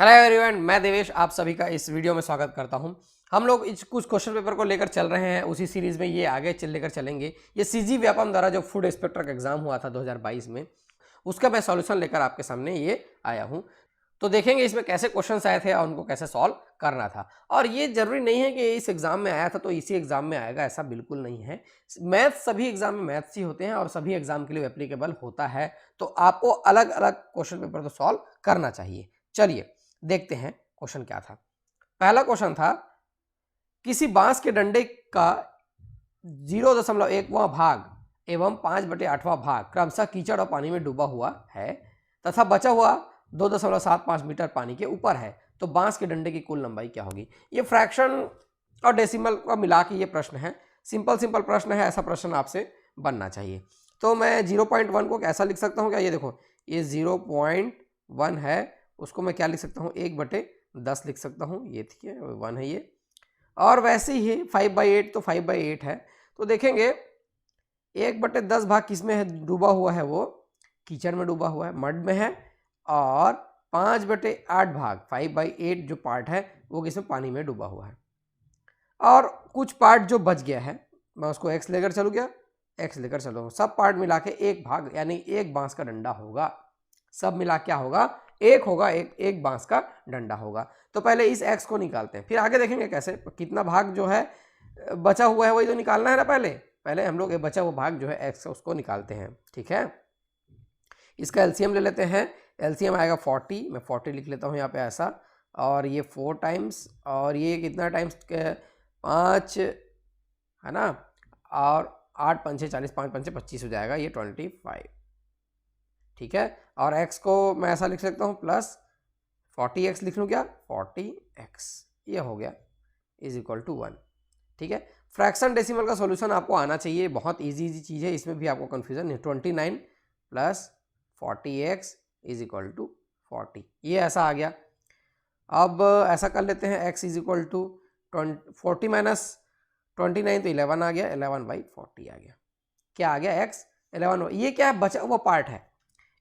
Hello everyone, मैं देवेश आप सभी का इस वीडियो में स्वागत करता हूं। हम लोग कुछ क्वेश्चन पेपर को लेकर चल रहे हैं, उसी सीरीज में ये आगे लेकर चलेंगे। ये सीजी व्यापम द्वारा जो फूड इंस्पेक्टर का एग्जाम हुआ था 2022 में, उसका मैं सॉल्यूशन लेकर आपके सामने ये आया हूं। तो देखेंगे इसमें कैसे क्वेश्चन आए थे और उनको कैसे सॉल्व करना था। और ये जरूरी नहीं है कि इस एग्जाम में आया था तो इसी एग्जाम में आएगा, ऐसा बिल्कुल नहीं है। मैथ सभी एग्जाम में मैथ्स ही होते हैं और सभी एग्जाम के लिए एप्लीकेबल होता है। तो आपको अलग अलग क्वेश्चन पेपर तो सॉल्व करना चाहिए। चलिए देखते हैं क्वेश्चन क्या था। पहला क्वेश्चन था, किसी बांस के डंडे का 0.1वां भाग एवं 5/8वां भाग क्रमशः कीचड़ और पानी में डूबा हुआ है तथा बचा हुआ 2.75 मीटर पानी के ऊपर है, तो बांस के डंडे की कुल लंबाई क्या होगी। ये फ्रैक्शन और डेसिमल का मिला के ये प्रश्न है। सिंपल प्रश्न है, ऐसा प्रश्न आपसे बनना चाहिए। तो मैं 0.1 को कैसा लिख सकता हूँ, क्या ये देखो, ये 0.1 है, उसको मैं क्या लिख सकता हूँ, 1/10 लिख सकता हूँ। ये ठीक है, 1 है ये। और वैसे ही 5/8 तो 5/8 है। तो देखेंगे 1/10 भाग किस में है डूबा हुआ है, वो कीचड़ में डूबा हुआ है, मड में है। और 5/8 भाग 5/8 जो पार्ट है वो किसमें, पानी में डूबा हुआ है। और कुछ पार्ट जो बच गया है, मैं उसको x लेकर चलूँ, क्या x लेकर चलो, सब पार्ट मिला के एक भाग यानी एक बांस का डंडा होगा। सब मिला क्या होगा, एक होगा, एक बांस का डंडा होगा। तो पहले इस x को निकालते हैं, फिर आगे देखेंगे कैसे, कितना भाग जो है बचा हुआ है वही तो निकालना है ना। पहले हम लोग बचा हुआ भाग जो है x उसको निकालते हैं। ठीक है, इसका एलसीएम ले लेते हैं। एलसीएम आएगा 40, मैं 40 लिख लेता हूँ यहाँ पे ऐसा। और ये 4 टाइम्स, और ये कितना टाइम्स, 5 है ना, और 8 5 40, 5 5 25 हो जाएगा, ये 25। ठीक है, और x को मैं ऐसा लिख सकता हूँ प्लस 40x लिख लूँ, क्या 40x, ये हो गया इज इक्वल टू 1। ठीक है, फ्रैक्शन डेसिमल का सॉल्यूशन आपको आना चाहिए, बहुत इजी चीज़ है, इसमें भी आपको कन्फ्यूजन नहीं। 29 plus 40x is equal to 40, ये ऐसा आ गया। अब ऐसा कर लेते हैं, x is equal to 40 minus 29 तो 11 आ गया, 11/40 आ गया। क्या आ गया, x 11। ये क्या है, बचा हुआ पार्ट है,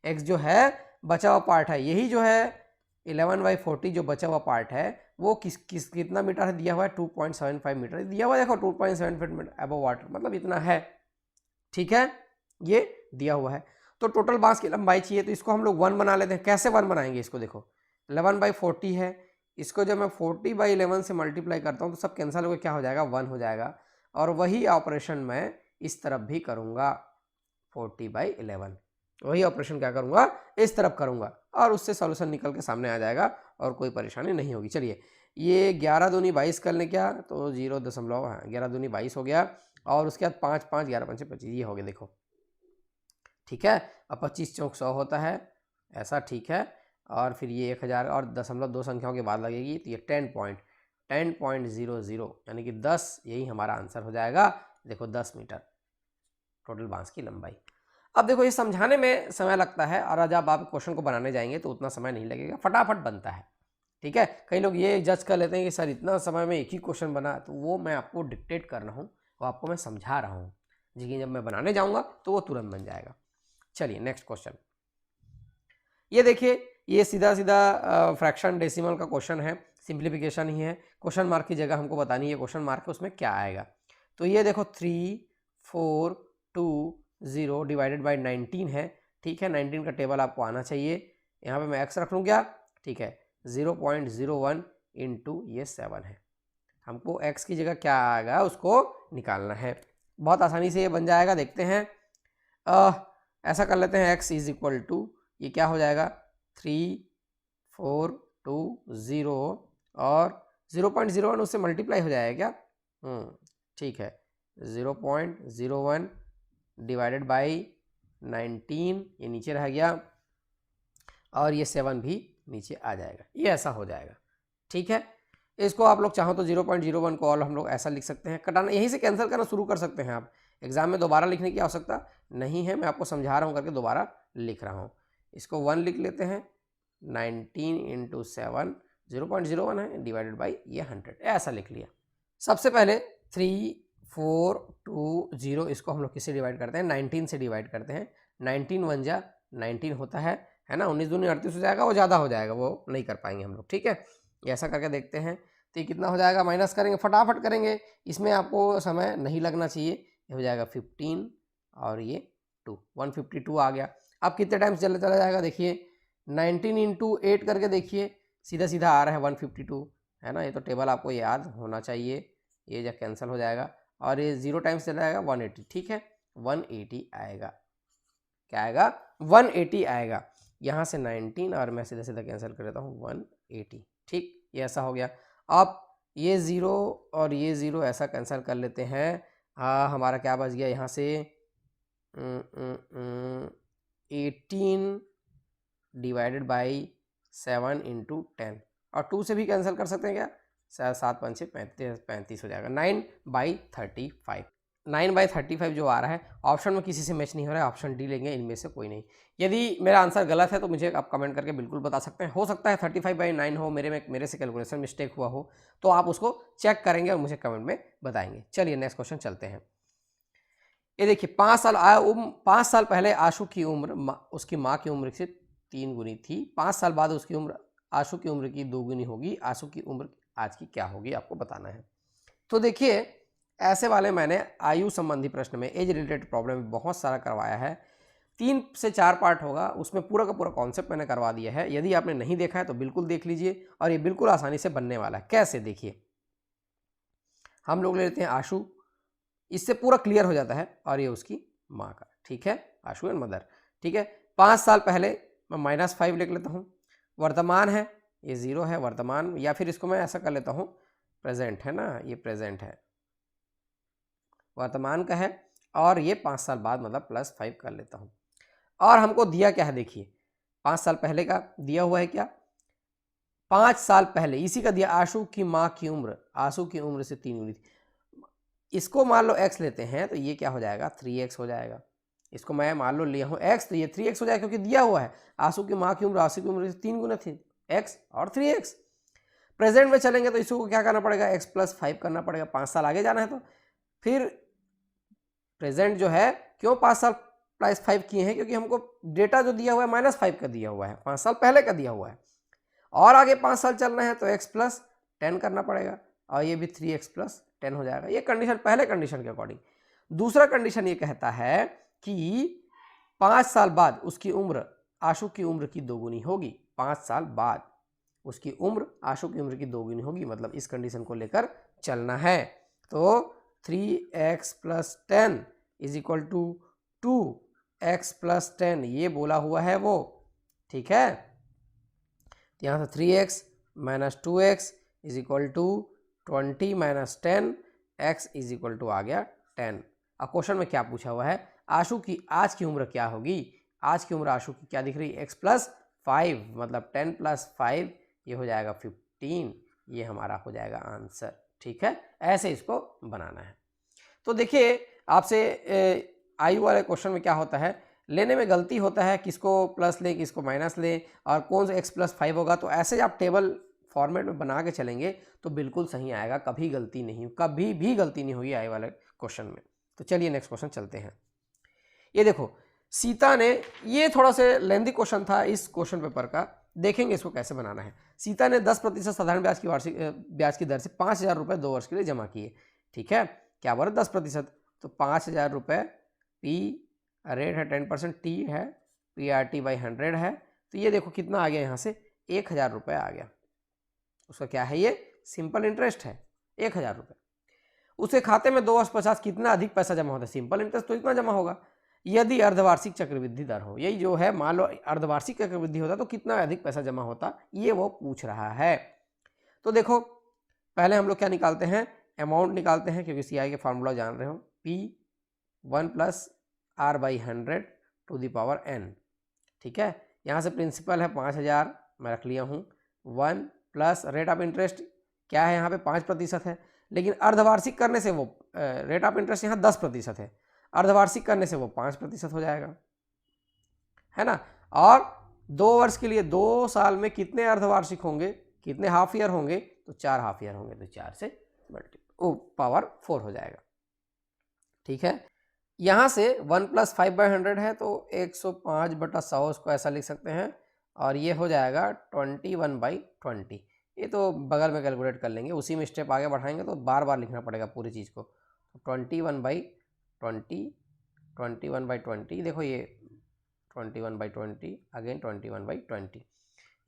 x जो है बचा हुआ पार्ट है, यही जो है 11/40 जो बचा हुआ पार्ट है वो कितना मीटर है दिया हुआ है, 2.75 मीटर दिया हुआ है। देखो 2.75 मीटर अबव वाटर, मतलब इतना है। ठीक है, ये दिया हुआ है। तो टोटल बांस की लंबाई चाहिए, तो इसको हम लोग 1 बना लेते हैं। कैसे 1 बनाएंगे इसको, देखो 11/40 है, इसको जब मैं 40/11 से मल्टीप्लाई करता हूँ तो सब कैंसिल होकर क्या हो जाएगा, 1 हो जाएगा। और वही ऑपरेशन मैं इस तरफ भी करूँगा, 40/11 वही ऑपरेशन क्या करूँगा, इस तरफ करूँगा, और उससे सॉल्यूशन निकल के सामने आ जाएगा और कोई परेशानी नहीं होगी। चलिए, ये 11 दूनी 22 कर लें क्या, तो 11 दूनी 22 हो गया। और उसके बाद 5 5 11 5 25, ये हो गया, देखो। ठीक है, अब 25 चौक 100 होता है, ऐसा ठीक है। और फिर ये 1000 और 0.2 संख्याओं के बाद लगेगी, तो ये 10.00 यानी कि 10, यही हमारा आंसर हो जाएगा। देखो 10 मीटर टोटल बांस की लंबाई। अब देखो ये समझाने में समय लगता है, और जब आप क्वेश्चन को बनाने जाएंगे तो उतना समय नहीं लगेगा, फटाफट बनता है। ठीक है, कई लोग ये जज कर लेते हैं कि सर इतना समय में एक ही क्वेश्चन बना, तो वो मैं आपको डिक्टेट कर रहा हूँ, वो आपको मैं समझा रहा हूँ, लेकिन जब मैं बनाने जाऊँगा तो वो तुरंत बन जाएगा। चलिए नेक्स्ट क्वेश्चन, ये देखिए, ये सीधा सीधा फ्रैक्शन डेसिमल का क्वेश्चन है, सिंप्लीफिकेशन ही है। क्वेश्चन मार्क की जगह हमको बतानी है क्वेश्चन मार्क है उसमें क्या आएगा। तो ये देखो 3 4 2 0 डिवाइडेड बाई 19 है। ठीक है, 19 का टेबल आपको आना चाहिए। यहाँ पे मैं x रख लूँ क्या, ठीक है, 0.01 इंटू ये 7 है। हमको x की जगह क्या आएगा उसको निकालना है, बहुत आसानी से ये बन जाएगा। देखते हैं, ऐसा कर लेते हैं, x इज इक्वल टू, ये क्या हो जाएगा, 3 4 2 0 और 0.01 उससे मल्टीप्लाई हो जाएगा क्या, ठीक है, 0.01 डिवाइडेड बाई 19, ये नीचे रह गया, और ये 7 भी नीचे आ जाएगा, ये ऐसा हो जाएगा। ठीक है, इसको आप लोग चाहो तो 0.01 को और हम लोग ऐसा लिख सकते हैं, कटाना यहीं से कैंसिल करना शुरू कर सकते हैं आप। एग्जाम में दोबारा लिखने की आवश्यकता नहीं है, मैं आपको समझा रहा हूँ करके दोबारा लिख रहा हूँ। इसको 1 लिख लेते हैं, 19 इंटू 7 0.01 है, डिवाइडेड बाई ये 100, ऐसा लिख लिया। सबसे पहले 3 4 2 0 इसको हम लोग किससे डिवाइड करते हैं, 19 से डिवाइड करते हैं। 19 1 जा 19 होता है है ना, 19 दूनी 38 हो जाएगा, वो ज़्यादा हो जाएगा, वो नहीं कर पाएंगे हम लोग, ठीक है। ये ऐसा करके देखते हैं, तो ये कितना हो जाएगा, माइनस करेंगे, फटाफट करेंगे, इसमें आपको समय नहीं लगना चाहिए। ये हो जाएगा 15 और ये 2, 152 आ गया। अब कितने टाइम्स चला जाएगा, देखिए 19 इंटू 8 करके देखिए, सीधा सीधा आ रहा है 152, है ना। ये तो टेबल आपको याद होना चाहिए, ये जब कैंसिल हो जाएगा और ये 0 टाइम्स चला जाएगा 180, ठीक है, 180 आएगा। क्या आएगा, 180 आएगा। यहाँ से 19 और मैं सीधा सीधा कैंसिल कर देता हूँ 180, ठीक, ये ऐसा हो गया। अब ये 0 और ये 0 ऐसा कैंसिल कर लेते हैं। हमारा क्या बच गया यहाँ से, 18 डिवाइडेड बाई 7 इंटू 10, और 2 से भी कैंसिल कर सकते हैं क्या, 7 5 6 35 हो जाएगा, 9/35। 9/35 जो आ रहा है, ऑप्शन में किसी से मैच नहीं हो रहा है, ऑप्शन डी लेंगे, इनमें से कोई नहीं। यदि मेरा आंसर गलत है तो मुझे आप कमेंट करके बिल्कुल बता सकते हैं, हो सकता है 35/9 हो, मेरे से कैलकुलेशन मिस्टेक हुआ हो, तो आप उसको चेक करेंगे और मुझे कमेंट में बताएंगे। चलिए नेक्स्ट क्वेश्चन चलते हैं। ये देखिए 5 साल पहले आशु की उम्र उसकी माँ की उम्र से 3 गुनी थी। 5 साल बाद उसकी उम्र आशु की उम्र की 2 गुनी होगी। आशु की उम्र आज की क्या होगी, आपको बताना है। तो देखिए ऐसे वाले मैंने आयु संबंधी प्रश्न में, एज रिलेटेड प्रॉब्लम में बहुत सारा करवाया है। 3 से 4 पार्ट होगा, उसमें पूरा का पूरा कॉन्सेप्ट मैंने करवा दिया है। यदि आपने नहीं देखा है तो बिल्कुल देख लीजिए, और ये बिल्कुल आसानी से बनने वाला है। कैसे, देखिए हम लोग ले लेते हैं आशु, इससे पूरा क्लियर हो जाता है, और ये उसकी माँ का, ठीक है, आशु एंड मदर, ठीक है। 5 साल पहले मैं -5 लिख लेता हूँ। वर्तमान है, ये 0 है वर्तमान, या फिर इसको मैं ऐसा कर लेता हूँ, प्रेजेंट है ना, ये प्रेजेंट है, वर्तमान का है, और ये 5 साल बाद मतलब +5 कर लेता हूँ। और हमको दिया क्या है, देखिए 5 साल पहले का दिया हुआ है क्या, 5 साल पहले, इसी का दिया, आशु की माँ की उम्र, आशु की उम्र से 3 गुनी थी। इसको मान लो x लेते हैं तो ये क्या हो जाएगा, 3x हो जाएगा। इसको मैं मान लो लिया हूँ x, तो ये 3x हो जाएगा, क्योंकि दिया हुआ है आशु की माँ की उम्र आशु की उम्र से 3 गुना थी, x और 3x। प्रेजेंट में चलेंगे तो इसको क्या करना पड़ेगा, x + 5 करना पड़ेगा, 5 साल आगे जाना है। तो फिर प्रेजेंट जो है, क्यों 5 साल +5 किए हैं, क्योंकि हमको डेटा जो दिया हुआ है -5 का दिया हुआ है, 5 साल पहले का दिया हुआ है, और आगे 5 साल चलना है तो x + 10 करना पड़ेगा, और ये भी 3x + 10 हो जाएगा। ये कंडीशन पहले कंडीशन के अकॉर्डिंग। दूसरा कंडीशन ये कहता है कि 5 साल बाद उसकी उम्र आशु की उम्र की 2 गुनी होगी। 5 साल बाद उसकी उम्र आशु की उम्र की 2 गुनी होगी, मतलब इस कंडीशन को लेकर चलना है। तो 3x + 10 = 2x + 10, ये बोला हुआ है वो, ठीक है। यहाँ से 3x - 2x = 20 - 10, x = आ गया 10। अब क्वेश्चन में क्या पूछा हुआ है, आशु की आज की उम्र क्या होगी। आज की उम्र आशु की क्या दिख रही है, x + 5, मतलब 10 + 5, ये हो जाएगा 15, ये हमारा हो जाएगा आंसर, ठीक है। ऐसे इसको बनाना है। तो देखिए आपसे आयु वाले क्वेश्चन में क्या होता है, लेने में गलती होता है, किसको प्लस ले किसको माइनस ले, और कौन सा x + 5 होगा। तो ऐसे आप टेबल फॉर्मेट में बना के चलेंगे तो बिल्कुल सही आएगा, कभी गलती नहीं, कभी भी गलती नहीं होगी आयु वाले क्वेश्चन में। तो चलिए नेक्स्ट क्वेश्चन चलते हैं। ये देखो सीता ने, ये थोड़ा सा लेंथी क्वेश्चन था इस क्वेश्चन पेपर का, देखेंगे इसको कैसे बनाना है। सीता ने 10% साधारण ब्याज की वार्षिक ब्याज की दर से 5,000 रुपये 2 वर्ष के लिए जमा किए, ठीक है। क्या बोला, 10%, तो 5,000 रुपये, पी रेट है 10%, टी है PRT/100 है, तो ये देखो कितना आ गया, यहाँ से 1,000 रुपये आ गया। उसका क्या है, ये सिंपल इंटरेस्ट है 1,000 रुपये। उसके खाते में 2 वर्ष 50 कितना अधिक पैसा जमा होता है, सिंपल इंटरेस्ट तो इतना जमा होगा। यदि अर्धवार्षिक चक्रवृद्धि दर हो, यही जो है, मान लो अर्धवार्षिक चक्रवृद्धि होता तो कितना अधिक पैसा जमा होता, ये वो पूछ रहा है। तो देखो पहले हम लोग क्या निकालते हैं, अमाउंट निकालते हैं, क्योंकि CI के फार्मूला जान रहे हो, P1 + R/100 to the power n, ठीक है। यहाँ से प्रिंसिपल है 5,000 मैं रख लिया हूँ, 1 प्लस रेट ऑफ इंटरेस्ट क्या है, यहाँ पे 5% है, लेकिन अर्धवार्षिक करने से वो रेट ऑफ इंटरेस्ट यहाँ 10% है, अर्धवार्षिक करने से वो 5% हो जाएगा, है ना। और 2 वर्ष के लिए 2 साल में कितने अर्धवार्षिक होंगे, कितने हाफ ईयर होंगे, तो 4 हाफ ईयर होंगे, तो 4 से पावर 4 हो जाएगा, ठीक है। यहाँ से 1 + 5/100 है, तो 105/100 उसको ऐसा लिख सकते हैं, और ये हो जाएगा 21/20। ये तो बगल में कैलकुलेट कर लेंगे, उसी में स्टेप आगे बढ़ाएंगे तो बार बार लिखना पड़ेगा पूरी चीज़ को। तो 21/20, 21/20, देखो ये 21/20, अगेन 21/20।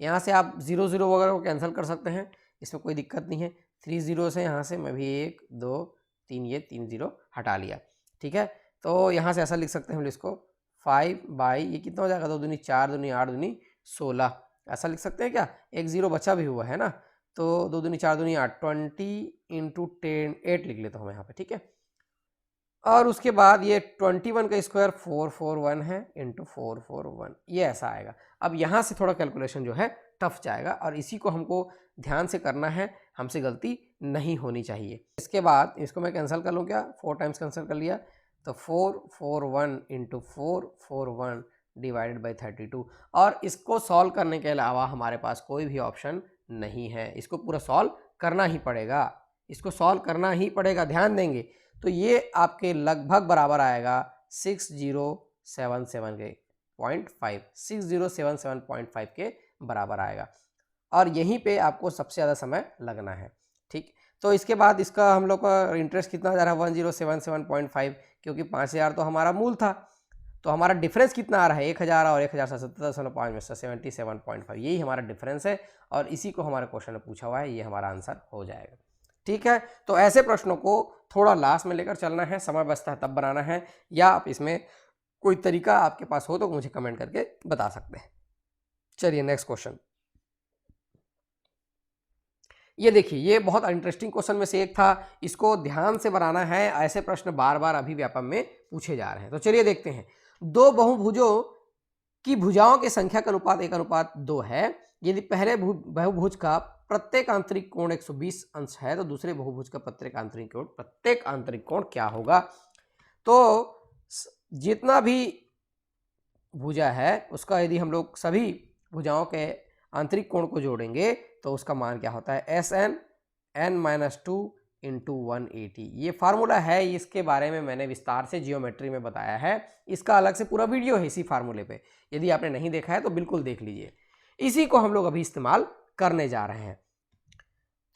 यहाँ से आप 0 0 वगैरह को कैंसिल कर सकते हैं, इसमें कोई दिक्कत नहीं है। 3 0 से यहाँ से मैं भी 1 2 3, ये 3 0 हटा लिया, ठीक है। तो यहाँ से ऐसा लिख सकते हैं हम इसको 5/, ये कितना हो जाएगा, 2 दूनी 4, 2 दूनी 8, 2 दूनी 16, ऐसा लिख सकते हैं क्या। एक 0 बचा भी हुआ है ना, तो 2 दूनी 4, 2 दूनी 8, 20 × 10, 8 लिख लेता हूँ मैं यहाँ पे, ठीक है। और उसके बाद ये 21 का स्क्वायर 441 है, इंटू 441, ये ऐसा आएगा। अब यहाँ से थोड़ा कैलकुलेशन जो है टफ जाएगा, और इसी को हमको ध्यान से करना है, हमसे गलती नहीं होनी चाहिए। इसके बाद इसको मैं कैंसिल कर लूँ क्या, 4 टाइम्स कैंसिल कर लिया, तो 441 इंटू 441 डिवाइडेड बाई 32। और इसको सॉल्व करने के अलावा हमारे पास कोई भी ऑप्शन नहीं है, इसको पूरा सॉल्व करना ही पड़ेगा, इसको सॉल्व करना ही पड़ेगा, ध्यान देंगे। तो ये आपके लगभग बराबर आएगा 6077 के 0.5, 6077.5 के बराबर आएगा, और यहीं पे आपको सबसे ज़्यादा समय लगना है, ठीक। तो इसके बाद इसका हम लोग का इंटरेस्ट कितना जा रहा है, 1077.5, क्योंकि 5000 तो हमारा मूल था, तो हमारा डिफरेंस कितना आ रहा है, 1000 और 1077.5 में से 77.5, यही हमारा डिफरेंस है, और इसी को हमारे क्वेश्चन में पूछा हुआ है, ये हमारा आंसर हो जाएगा, ठीक है। तो ऐसे प्रश्नों को थोड़ा लास्ट में लेकर चलना है, समय बचता है तब बनाना है, या आप इसमें कोई तरीका आपके पास हो तो मुझे कमेंट करके बता सकते हैं। चलिए नेक्स्ट क्वेश्चन, ये देखिए, ये बहुत इंटरेस्टिंग क्वेश्चन में से एक था, इसको ध्यान से बनाना है, ऐसे प्रश्न बार बार अभी व्यापम में पूछे जा रहे हैं। तो चलिए देखते हैं, दो बहुभुजों की भुजाओं के संख्या का अनुपात 1:2 है। यदि पहले बहुभुज का प्रत्येक आंतरिक कोण 120 अंश है, तो दूसरे बहुभुज का प्रत्येक आंतरिक कोण क्या होगा। तो जितना भी भुजा है उसका यदि हम लोग सभी भुजाओं के आंतरिक कोण को जोड़ेंगे तो उसका मान क्या होता है, SN n-2 इंटू 180। ये फार्मूला है, इसके बारे में मैंने विस्तार से जियोमेट्री में बताया है, इसका अलग से पूरा वीडियो है इसी फार्मूले पे, यदि आपने नहीं देखा है तो बिल्कुल देख लीजिए। इसी को हम लोग अभी इस्तेमाल करने जा रहे हैं।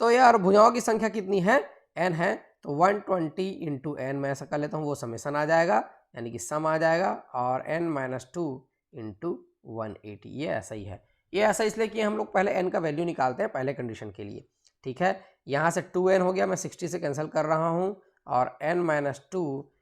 तो यार भुजाओं की संख्या कितनी है, n है, तो 120 इंटू n मैं ऐसा कर लेता हूँ, वो समेसन आ जाएगा, यानी कि सम आ जाएगा, और n-2 इंटू 180, ये ऐसा ही है। ये ऐसा इसलिए कि हम लोग पहले n का वैल्यू निकालते हैं पहले कंडीशन के लिए, ठीक है। यहाँ से 2n हो गया, मैं 60 से कैंसिल कर रहा हूँ, और n-2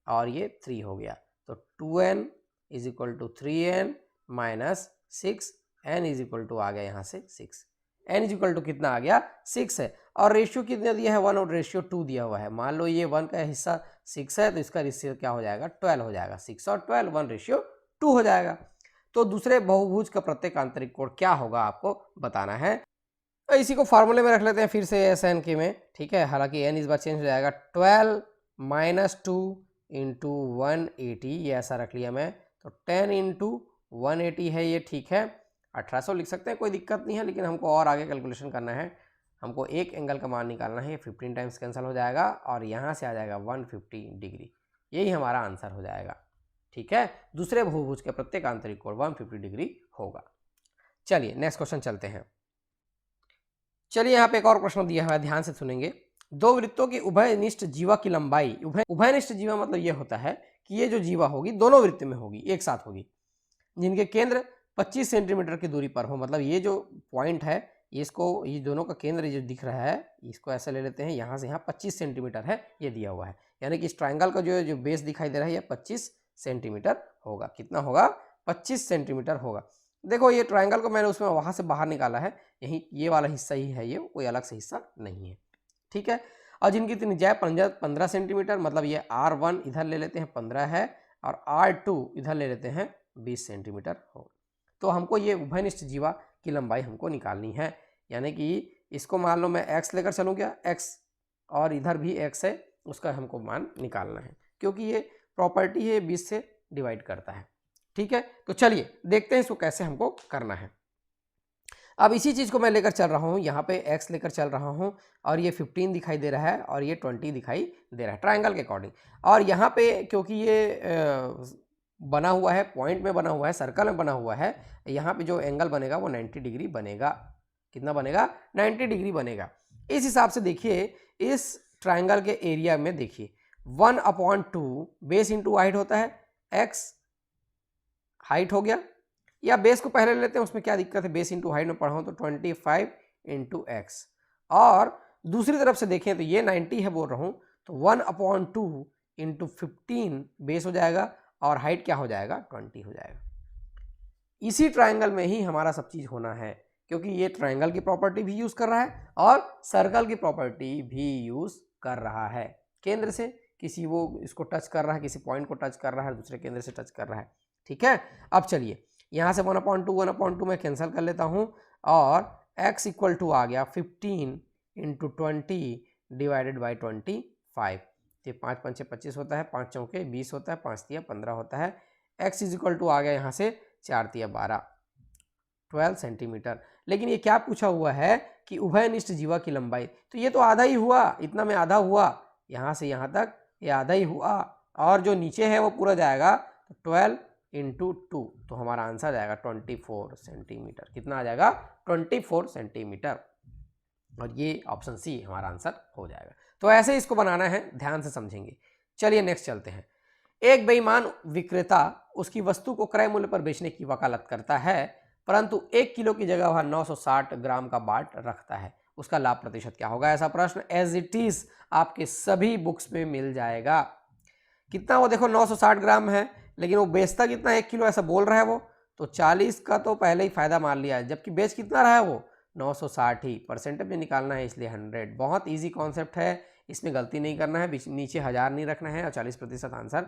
और ये 3 हो गया, तो 2n is equal to 3n minus 6, n is equal to आ गया यहाँ से 6, n इज इक्वल टू कितना आ गया 6 है, और रेशियो कितना दिया है 1 और रेशियो 2 दिया हुआ है। मान लो ये 1 का हिस्सा 6 है, तो इसका रेशियो क्या हो जाएगा 12 हो जाएगा, 6 और 12 1:2 हो जाएगा। तो दूसरे बहुभुज का प्रत्येक आंतरिक कोण क्या होगा आपको बताना है। तो इसी को फार्मूले में रख लेते हैं फिर से SN के में, ठीक है, हालांकि n इस बार चेंज हो जाएगा, 12 माइनस 2 इंटू 180, ये ऐसा रख लिया मैं, तो 10 इंटू 180 है ये, ठीक है, 1800 लिख सकते हैं, कोई दिक्कत नहीं है, लेकिन हमको और आगे कैलकुलेशन करना है, हमको एक एंगल का मान निकालना है, 15 टाइम्स कैंसिल हो जाएगा, और यहाँ से आ जाएगा 150 डिग्री, यही हमारा आंसर हो जाएगा, ठीक है। दूसरे बहुभुज के प्रत्येक आंतरिक कोण 150 डिग्री होगा। चलिए नेक्स्ट क्वेश्चन चलते हैं। चलिए यहाँ पे एक और प्रश्न दिया हुआ है, ध्यान से सुनेंगे। दो वृत्तों की उभयनिष्ठ जीवा की लंबाई, उभयनिष्ठ जीवा मतलब ये होता है कि ये जो जीवा होगी दोनों वृत्त में होगी, एक साथ होगी, जिनके केंद्र 25 सेंटीमीटर की दूरी पर हो, मतलब ये जो पॉइंट है इसको, ये दोनों का केंद्र जो दिख रहा है इसको ऐसे ले लेते हैं, यहाँ से यहाँ 25 सेंटीमीटर है, ये दिया हुआ है, यानी कि इस ट्राइंगल का जो बेस दिखाई दे रहा है ये 25 सेंटीमीटर होगा। कितना होगा 25 सेंटीमीटर होगा। देखो ये ट्राइंगल को मैंने उसमें वहाँ से बाहर निकाला है, यही ये वाला हिस्सा ही है, ये कोई अलग से हिस्सा नहीं है, ठीक है। और जिनकी त्रिज्या 15 सेंटीमीटर, मतलब ये R1 इधर ले लेते हैं 15 है, और R2 इधर ले लेते हैं 20 सेंटीमीटर हो। तो हमको ये उभयनिष्ठ जीवा की लंबाई हमको निकालनी है, यानी कि इसको मान लो मैं x लेकर चलूँ क्या, x, और इधर भी x है, उसका हमको मान निकालना है, क्योंकि ये प्रॉपर्टी है 20 से डिवाइड करता है, ठीक है। तो चलिए देखते हैं इसको कैसे हमको करना है। अब इसी चीज़ को मैं लेकर चल रहा हूँ, यहाँ पे x लेकर चल रहा हूँ, और ये 15 दिखाई दे रहा है, और ये 20 दिखाई दे रहा है ट्राइंगल के अकॉर्डिंग, और यहाँ पे क्योंकि ये बना हुआ है, पॉइंट में बना हुआ है, सर्कल में बना हुआ है, यहाँ पे जो एंगल बनेगा वो 90 डिग्री बनेगा। कितना बनेगा? 90 डिग्री बनेगा। इस हिसाब से देखिए इस ट्राइंगल के एरिया में देखिए 1/2 बेस इंटू हाइट होता है, x हाइट हो गया, या बेस को पहले लेते हैं, उसमें क्या दिक्कत है, बेस इंटू हाइट में पढ़ा हूं तो 25 इंटू एक्स, और दूसरी तरफ से देखें तो ये 90 है बोल रहा हूं, तो 1/2 इंटू 15 बेस हो जाएगा और हाइट क्या हो जाएगा? 20 हो जाएगा। इसी ट्राइंगल में ही हमारा सब चीज होना है, क्योंकि ये ट्राइंगल की प्रॉपर्टी भी यूज कर रहा है और सर्कल की प्रॉपर्टी भी यूज कर रहा है। केंद्र से किसी वो इसको टच कर रहा है, किसी पॉइंट को टच कर रहा है, दूसरे केंद्र से टच कर रहा है। ठीक है, अब चलिए यहाँ से 1/2 मैं कैंसिल कर लेता हूँ और x इक्वल टू आ गया 15 इंटू 20 डिवाइडेड बाई 25। ये 5 5 6 25 होता है, 5 चौके 20 होता है, 5 तिया 15 होता है। x इज इक्वल टू आ गया यहाँ से 4 तिया 12 सेंटीमीटर। लेकिन ये क्या पूछा हुआ है कि उभयनिष्ठ जीवा की लंबाई, तो ये तो आधा ही हुआ, इतना में आधा हुआ, यहाँ से यहाँ तक ये आधा ही हुआ, और जो नीचे है वो पूरा जाएगा तो 12 इंटू 2, तो हमारा आंसर जाएगा 24 सेंटीमीटर। कितना आ जाएगा? 24 सेंटीमीटर, और ये ऑप्शन सी हमारा आंसर हो जाएगा। तो ऐसे इसको बनाना है, ध्यान से समझेंगे। चलिए नेक्स्ट चलते हैं। एक बेईमान विक्रेता उसकी वस्तु को क्रय मूल्य पर बेचने की वकालत करता है, परंतु 1 किलो की जगह वह 960 ग्राम का बाट रखता है, उसका लाभ प्रतिशत क्या होगा? ऐसा प्रश्न एज इट इज आपके सभी बुक्स में मिल जाएगा। कितना वो देखो 960 ग्राम है, लेकिन वो बेचता कितना? 1 किलो ऐसा बोल रहा है वो, तो 40 का तो पहले ही फायदा मान लिया है, जबकि बेच कितना रहा है वो? 960 ही। परसेंटेज में निकालना है इसलिए 100। बहुत इजी कॉन्सेप्ट है, इसमें गलती नहीं करना है, नीचे 1000 नहीं रखना है, और 40% आंसर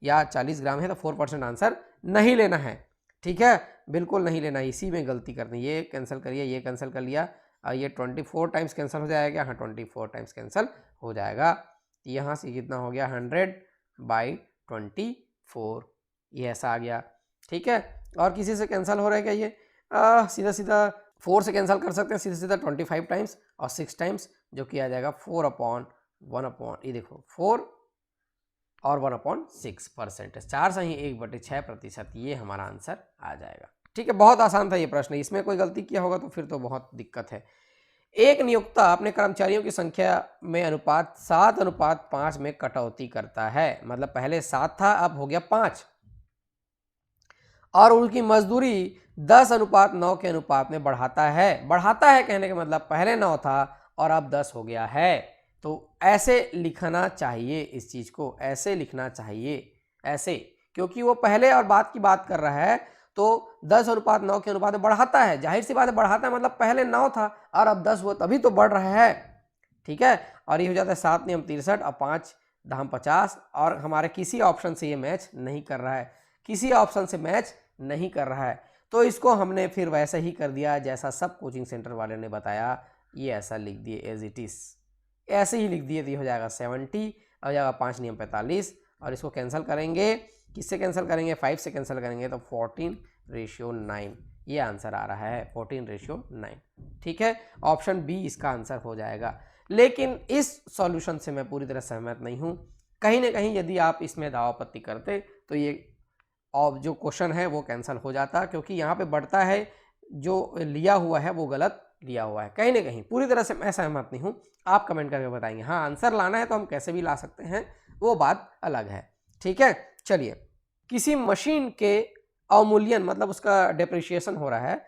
या 40 ग्राम है तो 4% आंसर नहीं लेना है। ठीक है, बिल्कुल नहीं लेना, इसी में गलती करनी। ये कैंसिल करिए, ये कैंसिल कर लिया, और ये 24 टाइम्स कैंसिल हो जाएगा। हाँ 24 टाइम्स कैंसिल हो जाएगा। यहाँ से कितना हो गया? 100/24, ये ऐसा आ गया। ठीक है, और किसी से कैंसिल हो रहा है क्या? ये सीधा सीधा 4 से कैंसिल कर सकते हैं, सीधा सीधा 25 टाइम्स और 6 टाइम्स, जो कि आ जाएगा 4/1 ये देखो 4 और 1/6%, 4 से ही 1/6%, ये हमारा आंसर आ जाएगा। ठीक है, बहुत आसान था ये प्रश्न, इसमें कोई गलती किया होगा तो फिर तो बहुत दिक्कत है। एक नियोक्ता अपने कर्मचारियों की संख्या में अनुपात 7:5 में कटौती करता है, मतलब पहले 7 था अब हो गया 5, और उनकी मजदूरी 10:9 के अनुपात में बढ़ाता है। बढ़ाता है कहने का मतलब पहले 9 था और अब 10 हो गया है। तो ऐसे लिखना चाहिए, इस चीज को ऐसे लिखना चाहिए, ऐसे, क्योंकि वो पहले और बाद की बात कर रहा है, तो 10:9 के अनुपात में बढ़ाता है, जाहिर सी बात है बढ़ाता है, मतलब पहले 9 था और अब 10 हुआ, तभी तो बढ़ रहा है। ठीक है, और ये हो जाता है 7 नियम 63 और 5 धाम 50, और हमारे किसी ऑप्शन से ये मैच नहीं कर रहा है, किसी ऑप्शन से मैच नहीं कर रहा है, तो इसको हमने फिर वैसा ही कर दिया जैसा सब कोचिंग सेंटर वाले ने बताया, ये ऐसा लिख दिए एज इट इज, ऐसे ही लिख दिए, तो ये हो जाएगा 70, हो जाएगा 5 नियम 45, और इसको कैंसिल करेंगे, किससे कैंसिल करेंगे? 5 से कैंसिल करेंगे तो 14:9, ये आंसर आ रहा है 14:9। ठीक है, ऑप्शन बी इसका आंसर हो जाएगा। लेकिन इस सॉल्यूशन से मैं पूरी तरह सहमत नहीं हूँ, कहीं ना कहीं यदि आप इसमें दावापत्ती करते तो ये और जो क्वेश्चन है वो कैंसिल हो जाता, क्योंकि यहाँ पे बढ़ता है, जो लिया हुआ है वो गलत लिया हुआ है। कहीं ना कहीं पूरी तरह से मैं सहमत नहीं हूँ, आप कमेंट करके बताएंगे। हाँ, आंसर लाना है तो हम कैसे भी ला सकते हैं, वो बात अलग है। ठीक है, चलिए, किसी मशीन के अवमूल्यन मतलब उसका डेप्रिसिएशन हो रहा है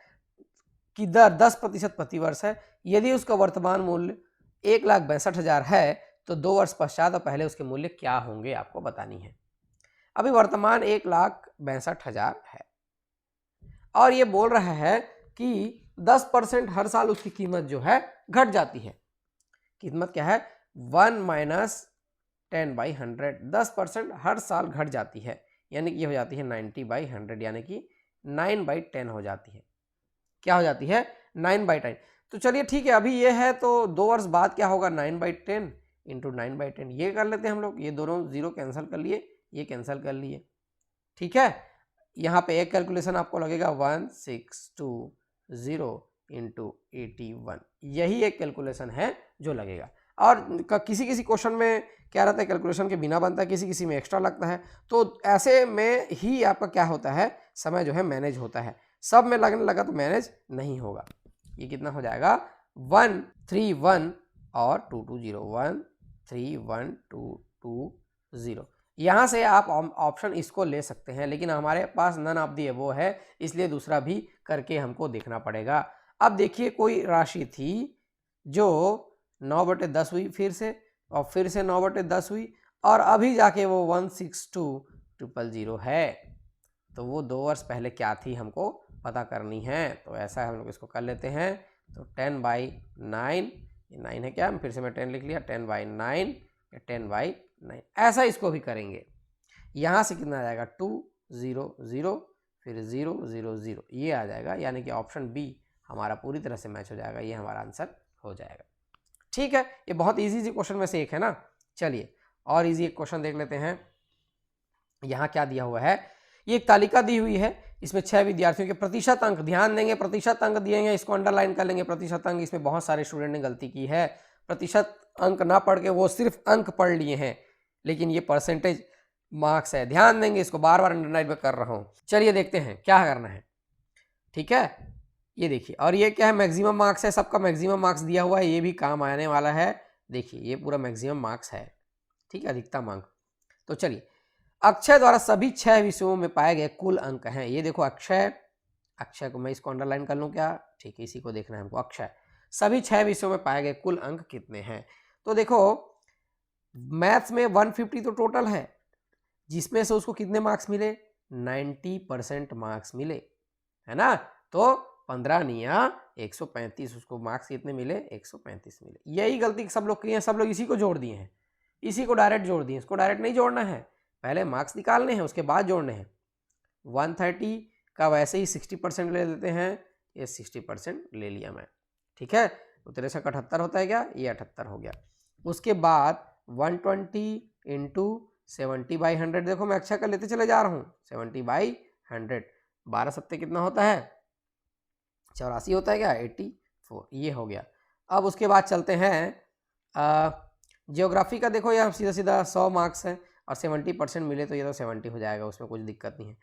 की दर 10% प्रतिवर्ष है, यदि उसका वर्तमान मूल्य 1,62,000 है तो 2 वर्ष पश्चात और पहले उसके मूल्य क्या होंगे, आपको बतानी है। अभी वर्तमान 1,62,000 है, और ये बोल रहा है कि 10% हर साल उसकी कीमत जो है घट जाती है। कीमत क्या है? 1 - 10/100, 10% हर साल घट जाती है, यानी कि हो जाती है 90/100, यानी कि 9/10 हो जाती है। क्या हो जाती है? 9/10। तो चलिए ठीक है, अभी ये है तो 2 वर्ष बाद क्या होगा? 9/10 इंटू 9/10, ये कर लेते हैं हम लोग, ये दोनों जीरो कैंसिल कर लिए, ये कैंसिल कर लिए। ठीक है, यहाँ पे एक कैलकुलेशन आपको लगेगा 1620 इंटू 81, यही एक कैलकुलेशन है जो लगेगा। और किसी किसी क्वेश्चन में क्या रहता है, कैलकुलेशन के बिना बनता है, किसी किसी में एक्स्ट्रा लगता है। तो ऐसे में ही आपका क्या होता है, समय जो है मैनेज होता है। सब में लगने लगा तो मैनेज नहीं होगा। ये कितना हो जाएगा 131 और 220, 131,220। यहाँ से आप ऑप्शन इसको ले सकते हैं, लेकिन हमारे पास नन ऑफ दी अबोव है, इसलिए दूसरा भी करके हमको देखना पड़ेगा। अब देखिए कोई राशि थी जो 9/10 हुई फिर से, और फिर से 9/10 हुई, और अभी जाके वो 162,000 है। तो वो 2 वर्ष पहले क्या थी हमको पता करनी है। तो ऐसा हम लोग इसको कर लेते हैं। तो 10/9, ये 9 है क्या, फिर से मैं 10 लिख लिया, 10/9 या 10/9, ऐसा इसको भी करेंगे। यहाँ से कितना आ जाएगा 200, फिर 000, ये आ जाएगा, यानी कि ऑप्शन बी हमारा पूरी तरह से मैच हो जाएगा, ये हमारा आंसर हो जाएगा। ठीक है, ये बहुत इजी क्वेश्चन में से एक है ना। चलिए और इजी एक क्वेश्चन देख लेते हैं। यहाँ क्या दिया हुआ है, ये एक तालिका दी हुई है, इसमें 6 विद्यार्थियों के प्रतिशत अंक, ध्यान देंगे प्रतिशत अंक दिए हैं, इसको अंडरलाइन कर लेंगे प्रतिशत अंक। इसमें बहुत सारे स्टूडेंट ने गलती की है, प्रतिशत अंक ना पढ़ के वो सिर्फ अंक पढ़ लिए हैं, लेकिन ये परसेंटेज मार्क्स है, ध्यान देंगे, इसको बार बार अंडरलाइन में कर रहा हूँ। चलिए देखते हैं क्या करना है। ठीक है, ये देखिए, और ये क्या है, मैक्सिमम मार्क्स है, सबका मैक्सिमम मार्क्स दिया हुआ है, ये भी काम आने वाला है। देखिए ये पूरा मैक्सिमम मार्क्स है, ठीक है, अधिकतम अंक। तो चलिए, अक्षय द्वारा सभी 6 विषयों में पाए गए कुल अंक हैं। ये देखो अक्षय, अक्षय को मैं इसको अंडरलाइन कर लूँ क्या, ठीक है, इसी को देखना है हमको। अक्षय सभी 6 विषयों में पाए गए कुल अंक कितने हैं। तो देखो मैथ्स में 150 तो टोटल है, जिसमें से उसको कितने मार्क्स मिले, 90% मार्क्स मिले, है ना। तो 15 निया 135, उसको मार्क्स कितने मिले, 135 मिले। यही गलती सब लोग किए हैं, सब लोग इसी को जोड़ दिए हैं, इसी को डायरेक्ट जोड़ दिए, इसको डायरेक्ट नहीं जोड़ना है, पहले मार्क्स निकालने हैं उसके बाद जोड़ने हैं। 130 का वैसे ही 60% ले लेते हैं, ये 60% ले लिया मैं, ठीक है। तो 63 का 78 होता है क्या, ये 78 हो गया। उसके बाद 120 इंटू 70/100, देखो मैं अक्षय का लेते चले जा रहा हूँ, 70/100, 12 सत्ते कितना होता है, 84 होता है क्या, 84, ये हो गया। अब उसके बाद चलते हैं जियोग्राफी का, देखो यहाँ सीधा सीधा 100 मार्क्स है और 70% मिले, तो ये तो 70 हो जाएगा, उसमें कुछ दिक्कत नहीं है।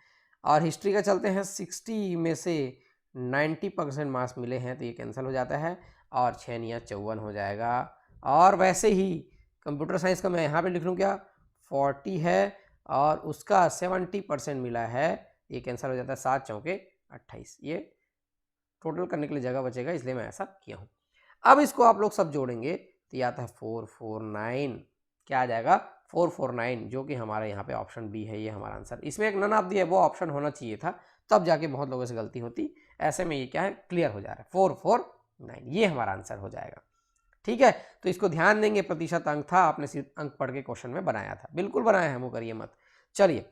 और हिस्ट्री का चलते हैं, 60 में से 90% मार्क्स मिले हैं, तो ये कैंसिल हो जाता है, और 6 निया 54 हो जाएगा। और वैसे ही कंप्यूटर साइंस का मैं यहाँ पे लिख लूँ क्या, 40 है और उसका 70% मिला है, ये कैंसिल हो जाता है, 7 चौके 28, ये टोटल करने के लिए जगह बचेगा, इसलिए मैं ऐसा किया हूँ। अब इसको आप लोग सब जोड़ेंगे तो ये आता है 449, क्या आ जाएगा 449, जो कि हमारे यहाँ पे ऑप्शन बी है, ये हमारा आंसर। इसमें एक none of the above option होना चाहिए था, तब जाके बहुत लोगों से गलती होती, ऐसे में ये क्या है, क्लियर हो जा रहा है, 449, ये हमारा आंसर हो जाएगा। ठीक है, तो इसको ध्यान देंगे, प्रतिशत अंक था, आपने सिर्फ अंक पढ़ के क्वेश्चन में बनाया था, बिल्कुल बनाया है, वो करिए मत। चलिए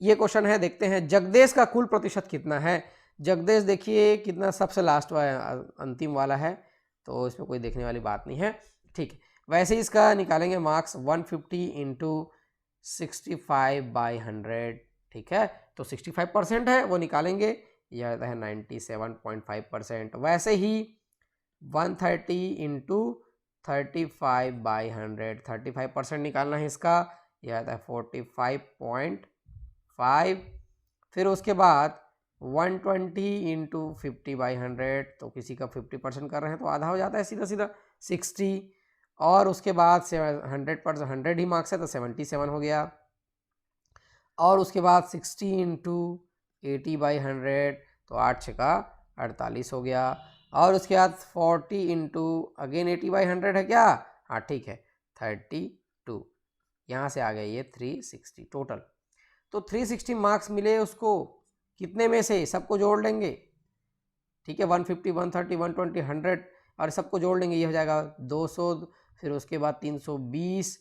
ये क्वेश्चन है, देखते हैं, जगदेश का कुल प्रतिशत कितना है। जगदेश देखिए कितना, सबसे लास्ट वाला अंतिम वाला है, तो इसमें कोई देखने वाली बात नहीं है, ठीक है। वैसे ही इसका निकालेंगे मार्क्स, 150 इंटू 65/100, ठीक है, तो 65% है, वो निकालेंगे, यह आता है 97.5%। वैसे ही 130 इंटू 35/100, 35% निकालना है इसका, यह आता है 45.5। फिर उसके बाद 120 इंटू 50/100, तो किसी का 50% कर रहे हैं तो आधा हो जाता है सीधा सीधा 60, और उसके बाद 100% 100 ही मार्क्स है तो 77 हो गया। और उसके बाद 60 इंटू 80/100, तो 8 छक्का 48 हो गया। और उसके बाद 40 इंटू अगेन 80/100 है क्या, हाँ ठीक है, 32, यहाँ से आ गया ये 360 टोटल। तो 360 मार्क्स मिले उसको, कितने में से, सबको जोड़ लेंगे, ठीक है, 150 130 120 100 और सबको जोड़ लेंगे, ये हो जाएगा 200, फिर उसके बाद 320,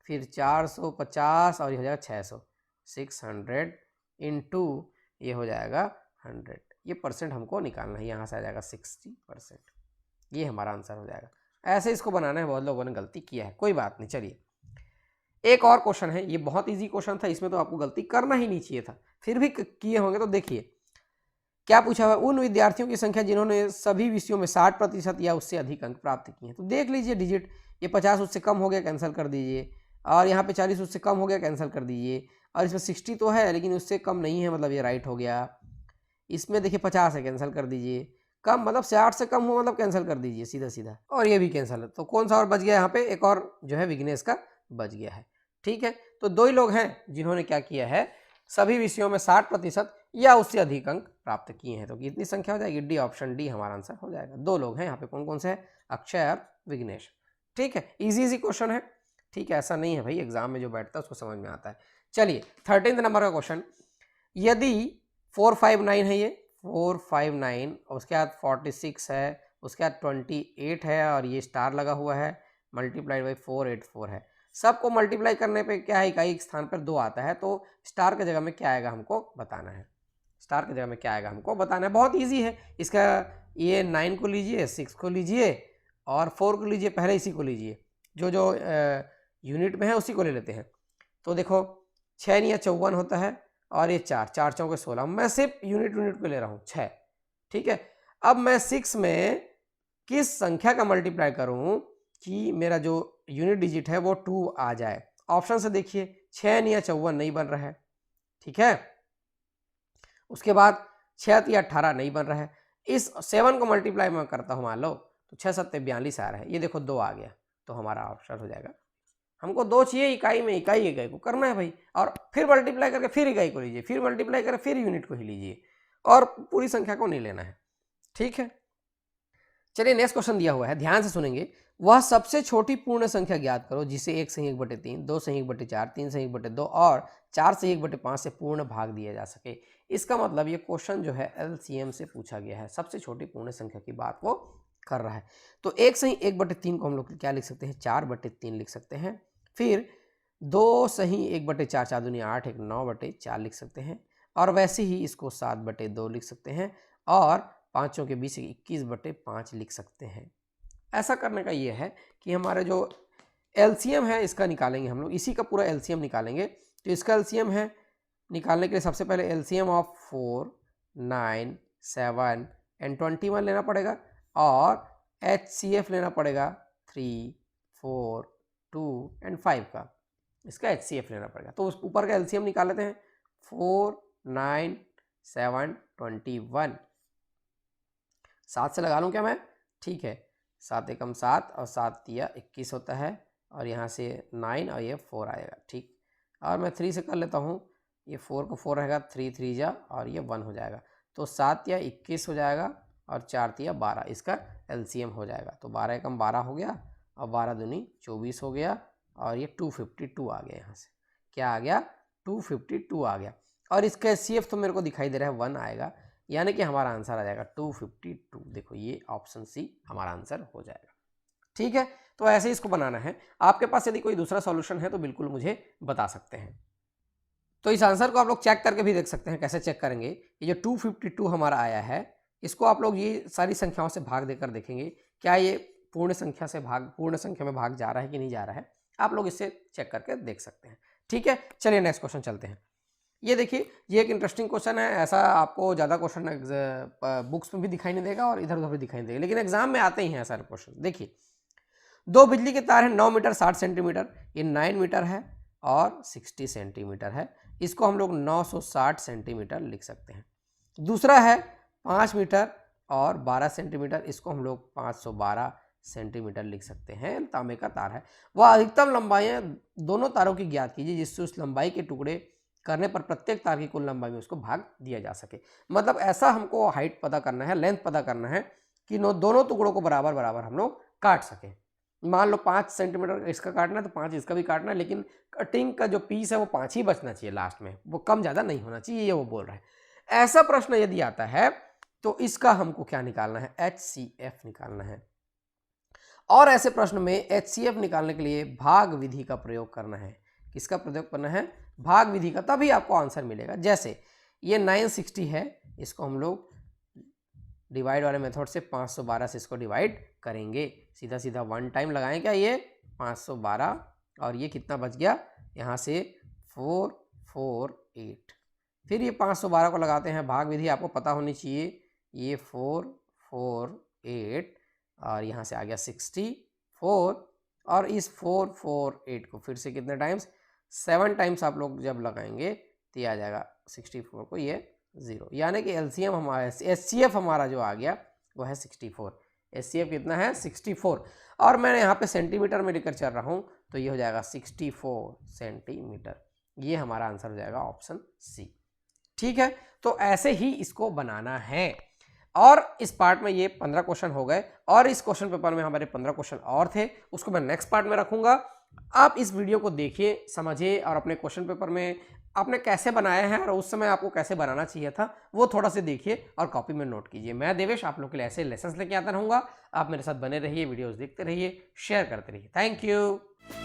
फिर 450 और ये हो जाएगा 600, 600 इंटू ये हो जाएगा 100, ये परसेंट हमको निकालना है, यहाँ से आ जाएगा 60%, ये हमारा आंसर हो जाएगा। ऐसे इसको बनाना है, बहुत लोगों ने गलती किया है, कोई बात नहीं। चलिए एक और क्वेश्चन है, ये बहुत इजी क्वेश्चन था, इसमें तो आपको गलती करना ही नहीं चाहिए था, फिर भी किए होंगे, तो देखिए क्या पूछा हुआ, उन विद्यार्थियों की संख्या जिन्होंने सभी विषयों में 60% या उससे अधिक अंक प्राप्त किए हैं। तो देख लीजिए डिजिट, ये 50 उससे कम हो गया, कैंसिल कर दीजिए, और यहाँ पे 40 उससे कम हो गया, कैंसिल कर दीजिए, और इसमें 60 तो है लेकिन उससे कम नहीं है, मतलब ये राइट हो गया। इसमें देखिए 50 है, कैंसिल कर दीजिए, कम मतलब 60 से कम हो मतलब कैंसिल कर दीजिए सीधा सीधा, और ये भी कैंसिल है। तो कौन सा और बच गया यहाँ पे, एक और जो है विघ्नेश का बच गया है। ठीक है, तो 2 ही लोग हैं जिन्होंने क्या किया है, सभी विषयों में 60% या उससे अधिक अंक प्राप्त किए हैं। तो कितनी संख्या हो जाएगी, डी, ऑप्शन डी हमारा आंसर हो जाएगा। 2 लोग हैं यहाँ पे, कौन कौन से हैं, अक्षय और विघ्नेश। ठीक है, इजी क्वेश्चन है। ठीक है, ऐसा नहीं है भाई, एग्जाम में जो बैठता है उसको समझ में आता है। चलिए 13 नंबर का क्वेश्चन, यदि 459 है, ये 459, उसके बाद 46 है, उसके बाद 28 है, और ये स्टार लगा हुआ है, मल्टीप्लाइड बाई 484 है। सबको मल्टीप्लाई करने पे क्या है, इकाई स्थान पर 2 आता है, तो स्टार की जगह में क्या आएगा हमको बताना है। स्टार की जगह में क्या आएगा हमको बताना है, बहुत ईजी है इसका। ये 9 को लीजिए, 6 को लीजिए और 4 को लीजिए, पहले इसी को लीजिए, जो जो यूनिट में है उसी को ले लेते हैं। तो देखो 6 या 54 होता है, और ये 4, 4 चौके 16, मैं सिर्फ यूनिट पे ले रहा हूँ 6। ठीक है, अब मैं 6 में किस संख्या का मल्टीप्लाई करूँ कि मेरा जो यूनिट डिजिट है वो 2 आ जाए। ऑप्शन से देखिए 6 या 54 नहीं बन रहा है। ठीक है, उसके बाद 6 या 18 नहीं बन रहा है। इस 7 को मल्टीप्लाई मैं करता हूँ मान लो, तो 6 7 42 आ रहा है, ये देखो 2 आ गया, तो हमारा ऑप्शन हो जाएगा। हमको 2 चाहिए इकाई में, इकाई को करना है भाई, और फिर मल्टीप्लाई करके फिर इकाई को लीजिए, फिर मल्टीप्लाई करके फिर यूनिट को ही लीजिए, और पूरी संख्या को नहीं लेना है। ठीक है, चलिए नेक्स्ट क्वेश्चन दिया हुआ है, ध्यान से सुनेंगे। वह सबसे छोटी पूर्ण संख्या ज्ञात करो जिसे 1 से 1/3, 2 से 1/4, 3 से 1/2 और 4 से 1/5 से पूर्ण भाग दिया जा सके। इसका मतलब ये क्वेश्चन जो है एलसीएम से पूछा गया है, सबसे छोटी पूर्ण संख्या की बात वो कर रहा है। तो 1 से 1/3 को हम लोग क्या लिख सकते हैं, 4/3 लिख सकते हैं। फिर 2 सही 1/4, 4 दूनी 8, 1 9/4 लिख सकते हैं, और वैसे ही इसको 7/2 लिख सकते हैं, और 5 के 20 21/5 लिख सकते हैं। ऐसा करने का ये है कि हमारे जो एलसीएम है इसका निकालेंगे हम लोग, इसी का पूरा एलसीएम निकालेंगे। तो इसका एलसीएम है, निकालने के लिए सबसे पहले एलसीएम ऑफ 4, 9, 7 एंड 21 लेना पड़ेगा, और एचसीएफ लेना पड़ेगा 3, 4, 2 एंड 5 का, इसका एचसीएफ लेना पड़ेगा। तो उस ऊपर का एलसीएम निकाल लेते हैं, 4, 9, 7, 21, 7 से लगा लूँ क्या मैं, ठीक है, 7 एकम 7 और 7 तिया 21 होता है, और यहाँ से 9 और ये 4 आएगा। ठीक, और मैं 3 से कर लेता हूँ, ये 4 को 4 रहेगा, 3 3 जा और ये 1 हो जाएगा, तो 7 या 21 हो जाएगा, और 4 तिया 12, इसका एलसीएम हो जाएगा। तो 12 एकम 12 हो गया, और 12 दूनी 24 हो गया, और ये 252 आ गया, यहाँ से क्या आ गया, 252 आ गया, और इसका एचसीएफ तो मेरे को दिखाई दे रहा है 1 आएगा, यानी कि हमारा आंसर आ जाएगा 252। देखो ये ऑप्शन सी हमारा आंसर हो जाएगा। ठीक है, तो ऐसे ही इसको बनाना है। आपके पास यदि कोई दूसरा सॉल्यूशन है तो बिल्कुल मुझे बता सकते हैं। तो इस आंसर को आप लोग चेक करके भी देख सकते हैं। कैसे चेक करेंगे, ये जो 252 हमारा आया है, इसको आप लोग ये सारी संख्याओं से भाग देकर देखेंगे क्या ये पूर्ण संख्या में भाग जा रहा है कि नहीं जा रहा है। आप लोग इससे चेक करके देख सकते हैं। ठीक है, चलिए नेक्स्ट क्वेश्चन चलते हैं। ये देखिए, ये एक इंटरेस्टिंग क्वेश्चन है। ऐसा आपको ज़्यादा क्वेश्चन बुक्स में भी दिखाई नहीं देगा और इधर उधर भी दिखाई नहीं देगा, लेकिन एग्जाम में आते ही हैं सारे क्वेश्चन। देखिए, 2 बिजली के तार हैं 9 मीटर 60 सेंटीमीटर, ये 9 मीटर है और 60 सेंटीमीटर है, इसको हम लोग 960 सेंटीमीटर लिख सकते हैं। दूसरा है 5 मीटर और 12 सेंटीमीटर, इसको हम लोग 512 सेंटीमीटर लिख सकते हैं। तांबे का तार है। वह अधिकतम लंबाई दोनों तारों की ज्ञात कीजिए जिससे उस लंबाई के टुकड़े करने पर प्रत्येक तार की कुल लंबाई में उसको भाग दिया जा सके। मतलब ऐसा हमको हाइट पता करना है, लेंथ पता करना है कि दोनों टुकड़ों को बराबर बराबर हम लोग काट सकें। मान लो 5 सेंटीमीटर इसका काटना है तो 5 इसका भी काटना है, लेकिन कटिंग का जो पीस है वो 5 ही बचना चाहिए लास्ट में, वो कम ज़्यादा नहीं होना चाहिए, ये वो बोल रहा है। ऐसा प्रश्न यदि आता है तो इसका हमको क्या निकालना है, HCF निकालना है। और ऐसे प्रश्न में HCF निकालने के लिए भाग विधि का प्रयोग करना है। किसका प्रयोग करना है, भाग विधि का, तभी आपको आंसर मिलेगा। जैसे ये 960 है, इसको हम लोग डिवाइड वाले मेथड से 512 से इसको डिवाइड करेंगे। सीधा सीधा 1 टाइम लगाएं क्या, ये 512, और ये कितना बच गया यहाँ से 448, फिर ये 512 को लगाते हैं, भाग विधि आपको पता होनी चाहिए, ये 4 4 8 और यहाँ से आ गया 64 और इस 4 4 8 को फिर से कितने टाइम्स 7 टाइम्स आप लोग जब लगाएंगे तो ये आ जाएगा 64 को ये 0, यानी कि एलसीएम हमारा एचसीएफ हमारा जो आ गया वो है 64। एचसीएफ कितना है 64 और मैंने यहाँ पे सेंटीमीटर में लेकर चल रहा हूँ तो ये हो जाएगा 64 सेंटीमीटर। ये हमारा आंसर हो जाएगा ऑप्शन सी। ठीक है, तो ऐसे ही इसको बनाना है और इस पार्ट में ये 15 क्वेश्चन हो गए और इस क्वेश्चन पेपर में हमारे 15 क्वेश्चन और थे, उसको मैं नेक्स्ट पार्ट में रखूंगा। आप इस वीडियो को देखिए, समझिए और अपने क्वेश्चन पेपर में आपने कैसे बनाया है और उस समय आपको कैसे बनाना चाहिए था वो थोड़ा सा देखिए और कॉपी में नोट कीजिए। मैं देवेश आप लोग के लिए ऐसे लेसन्स लेके आता रहूंगा, आप मेरे साथ बने रहिए, वीडियोस देखते रहिए, शेयर करते रहिए। Thank you.